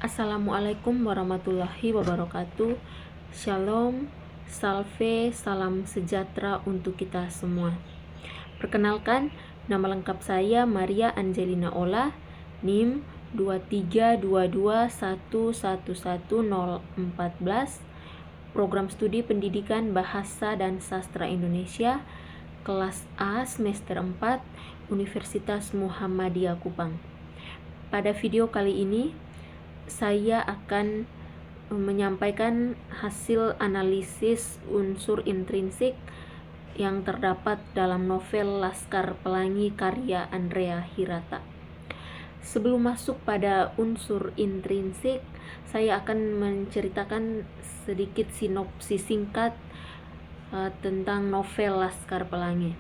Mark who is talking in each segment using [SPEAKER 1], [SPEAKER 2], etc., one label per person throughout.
[SPEAKER 1] Assalamualaikum warahmatullahi wabarakatuh. Shalom, salve, salam sejahtera untuk kita semua. Perkenalkan, nama lengkap saya Maria Angelina Ola, NIM 23221111014, Program Studi Pendidikan Bahasa dan Sastra Indonesia, kelas A semester 4, Universitas Muhammadiyah Kupang. Pada video kali ini, saya akan menyampaikan hasil analisis unsur intrinsik yang terdapat dalam novel Laskar Pelangi karya Andrea Hirata. Sebelum masuk pada unsur intrinsik, saya akan menceritakan sedikit sinopsis singkat tentang novel Laskar Pelangi.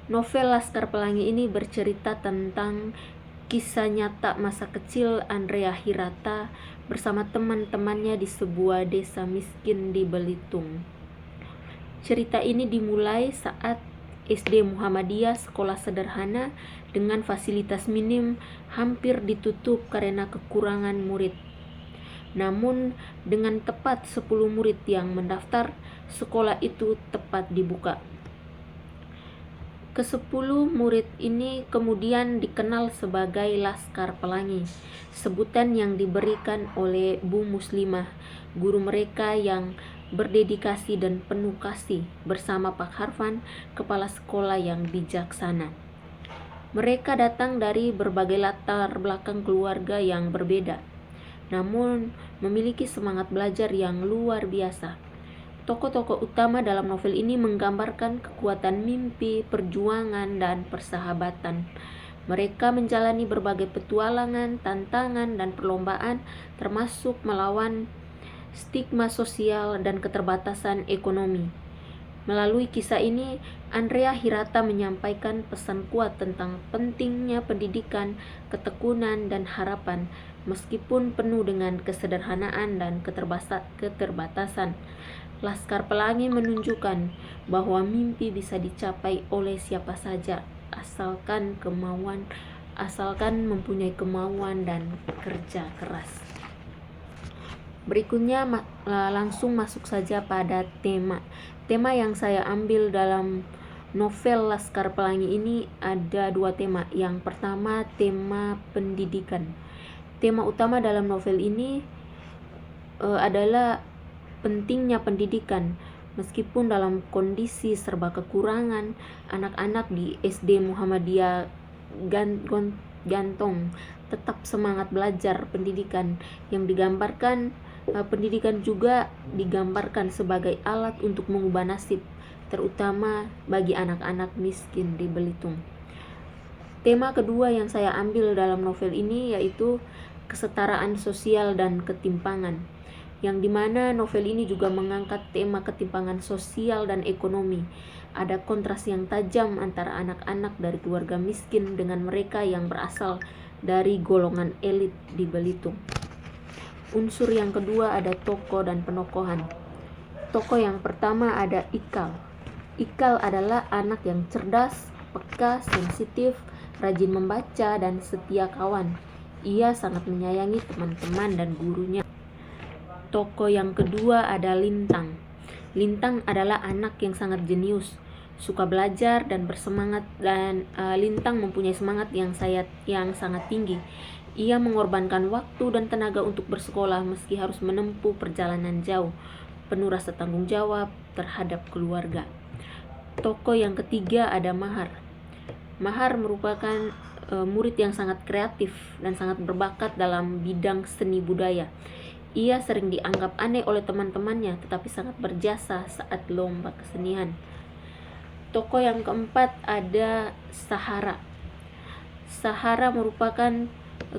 [SPEAKER 1] Novel Laskar Pelangi ini bercerita tentang kisah nyata masa kecil Andrea Hirata bersama teman-temannya di sebuah desa miskin di Belitung. Cerita ini dimulai saat SD Muhammadiyah sekolah sederhana dengan fasilitas minim hampir ditutup karena kekurangan murid. Namun dengan tepat 10 murid yang mendaftar, sekolah itu tepat dibuka. Ke-10 murid ini kemudian dikenal sebagai Laskar Pelangi, sebutan yang diberikan oleh Bu Muslimah, guru mereka yang berdedikasi dan penuh kasih, bersama Pak Harfan, kepala sekolah yang bijaksana. Mereka datang dari berbagai latar belakang keluarga yang berbeda, namun memiliki semangat belajar yang luar biasa. Tokoh-tokoh utama dalam novel ini menggambarkan kekuatan mimpi, perjuangan, dan persahabatan. Mereka menjalani berbagai petualangan, tantangan, dan perlombaan, termasuk melawan stigma sosial dan keterbatasan ekonomi. Melalui kisah ini, Andrea Hirata menyampaikan pesan kuat tentang pentingnya pendidikan, ketekunan, dan harapan, meskipun penuh dengan kesederhanaan dan keterbatasan. Laskar Pelangi menunjukkan bahwa mimpi bisa dicapai oleh siapa saja, asalkan mempunyai kemauan dan kerja keras. Berikutnya langsung masuk saja pada tema. Tema yang saya ambil dalam novel Laskar Pelangi ini ada 2 tema. Yang pertama, tema pendidikan. Tema utama dalam novel ini adalah pentingnya pendidikan. Meskipun dalam kondisi serba kekurangan, anak-anak di SD Muhammadiyah Gantong tetap semangat belajar pendidikan. Pendidikan juga digambarkan sebagai alat untuk mengubah nasib, terutama bagi anak-anak miskin di Belitung. Tema kedua yang saya ambil dalam novel ini yaitu kesetaraan sosial dan ketimpangan, yang dimana novel ini juga mengangkat tema ketimpangan sosial dan ekonomi. Ada kontras yang tajam antara anak-anak dari keluarga miskin dengan mereka yang berasal dari golongan elit di Belitung. Unsur yang kedua ada tokoh dan penokohan. Tokoh yang pertama ada Ikal. Ikal adalah anak yang cerdas, peka, sensitif, rajin membaca, dan setia kawan. Ia sangat menyayangi teman-teman dan gurunya. Tokoh yang kedua ada Lintang. Lintang adalah anak yang sangat jenius, suka belajar dan bersemangat, dan Lintang mempunyai semangat yang sangat tinggi. Ia mengorbankan waktu dan tenaga untuk bersekolah meski harus menempuh perjalanan jauh, penuh rasa tanggung jawab terhadap keluarga. Tokoh yang ketiga ada Mahar. Mahar merupakan murid yang sangat kreatif dan sangat berbakat dalam bidang seni budaya. Ia sering dianggap aneh oleh teman-temannya, tetapi sangat berjasa saat lomba kesenian. Tokoh yang keempat ada Sahara. Sahara merupakan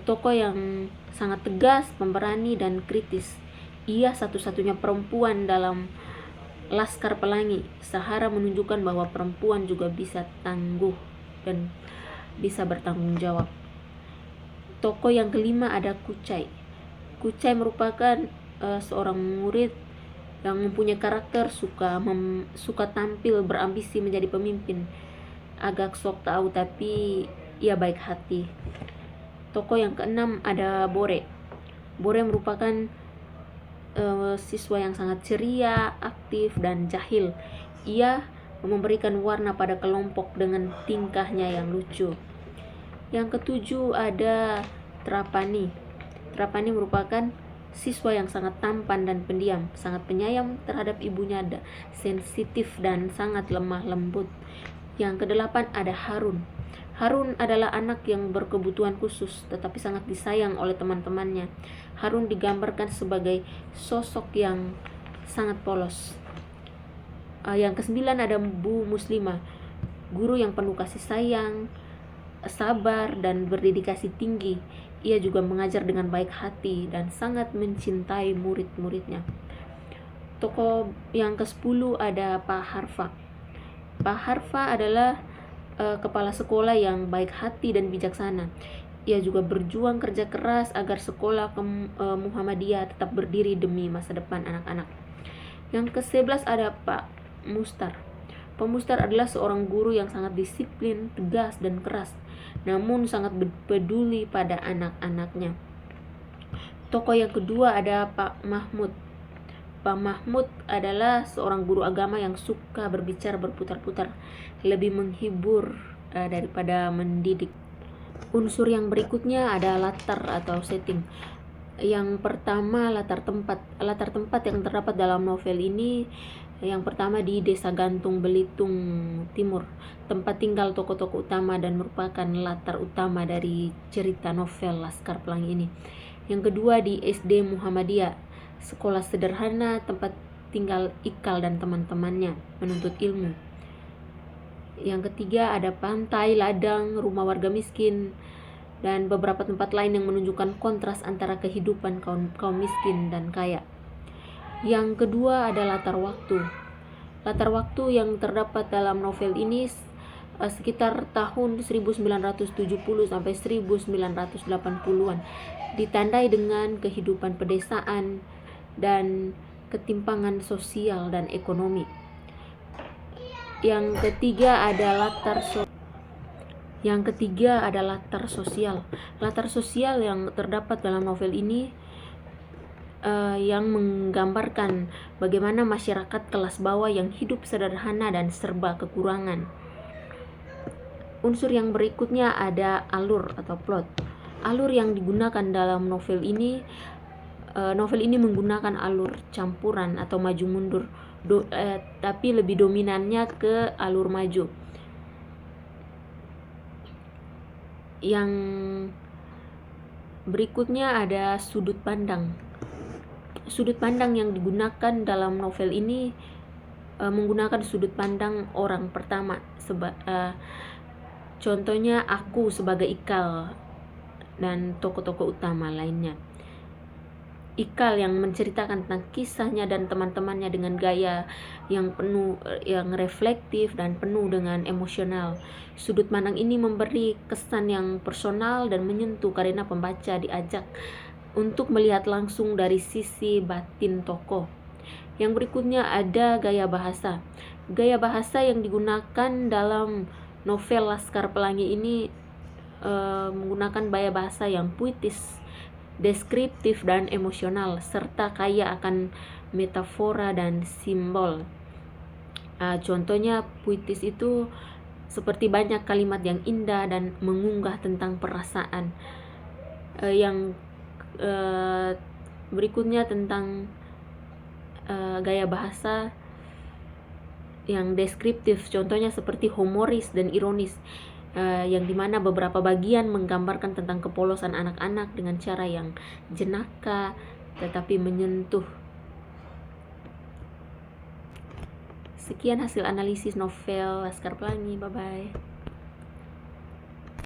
[SPEAKER 1] tokoh yang sangat tegas, pemberani, dan kritis. Ia satu-satunya perempuan dalam Laskar Pelangi. Sahara menunjukkan bahwa perempuan juga bisa tangguh dan bisa bertanggung jawab. Tokoh yang kelima ada Kucai. Kucai merupakan seorang murid yang mempunyai karakter suka tampil, berambisi menjadi pemimpin. Agak sok tahu tapi ia baik hati. Tokoh yang keenam ada Bore. Bore merupakan siswa yang sangat ceria, aktif, dan jahil. Ia memberikan warna pada kelompok dengan tingkahnya yang lucu. Yang ketujuh ada Trapani. Trapani merupakan siswa yang sangat tampan dan pendiam, sangat penyayang terhadap ibunya, sensitif dan sangat lemah lembut. Yang kedelapan ada Harun. Harun adalah anak yang berkebutuhan khusus tetapi sangat disayang oleh teman-temannya. Harun digambarkan sebagai sosok yang sangat polos. Yang kesembilan ada Bu Muslimah, guru yang penuh kasih sayang, sabar, dan berdedikasi tinggi. Ia juga mengajar dengan baik hati dan sangat mencintai murid-muridnya. Tokoh yang ke-10 ada Pak Harfa. Pak Harfa adalah kepala sekolah yang baik hati dan bijaksana. Ia juga berjuang kerja keras agar sekolah Muhammadiyah tetap berdiri demi masa depan anak-anak. Yang ke-11 ada Pak Mustar. Pak Mustar adalah seorang guru yang sangat disiplin, tegas, dan keras, namun sangat peduli pada anak-anaknya. Tokoh yang kedua ada Pak Mahmud. Pak Mahmud adalah seorang guru agama yang suka berbicara berputar-putar, lebih menghibur daripada mendidik. Unsur yang berikutnya ada latar atau setting. Yang pertama latar tempat. Latar tempat yang terdapat dalam novel ini, yang pertama di Desa Gantung, Belitung Timur, tempat tinggal tokoh-tokoh utama dan merupakan latar utama dari cerita novel Laskar Pelangi ini. Yang kedua di SD Muhammadiyah, sekolah sederhana tempat tinggal Ikal dan teman-temannya menuntut ilmu. Yang ketiga ada pantai, ladang, rumah warga miskin, dan beberapa tempat lain yang menunjukkan kontras antara kehidupan kaum miskin dan kaya. Yang kedua ada latar waktu. Latar waktu yang terdapat dalam novel ini sekitar tahun 1970 sampai 1980-an, ditandai dengan kehidupan pedesaan dan ketimpangan sosial dan ekonomi. Yang ketiga ada latar sosial. Latar sosial yang terdapat dalam novel ini yang menggambarkan bagaimana masyarakat kelas bawah yang hidup sederhana dan serba kekurangan. Unsur yang berikutnya ada alur atau plot. Alur yang digunakan dalam novel ini menggunakan alur campuran atau maju mundur, tapi lebih dominannya ke alur maju. Yang berikutnya ada sudut pandang. Sudut pandang yang digunakan dalam novel ini menggunakan sudut pandang orang pertama. Contohnya aku sebagai Ikal dan tokoh-tokoh utama lainnya. Ikal yang menceritakan tentang kisahnya dan teman-temannya dengan gaya yang reflektif dan penuh dengan emosional. Sudut pandang ini memberi kesan yang personal dan menyentuh karena pembaca diajak untuk melihat langsung dari sisi batin tokoh. Yang berikutnya ada gaya bahasa. Gaya bahasa yang digunakan dalam novel Laskar Pelangi ini menggunakan gaya bahasa yang puitis, deskriptif dan emosional, serta kaya akan metafora dan simbol. Contohnya puitis itu seperti banyak kalimat yang indah dan mengunggah tentang perasaan. Yang berikutnya tentang gaya bahasa yang deskriptif, contohnya seperti humoris dan ironis, yang dimana beberapa bagian menggambarkan tentang kepolosan anak-anak dengan cara yang jenaka tetapi menyentuh. Sekian hasil analisis novel Laskar Pelangi. Bye bye.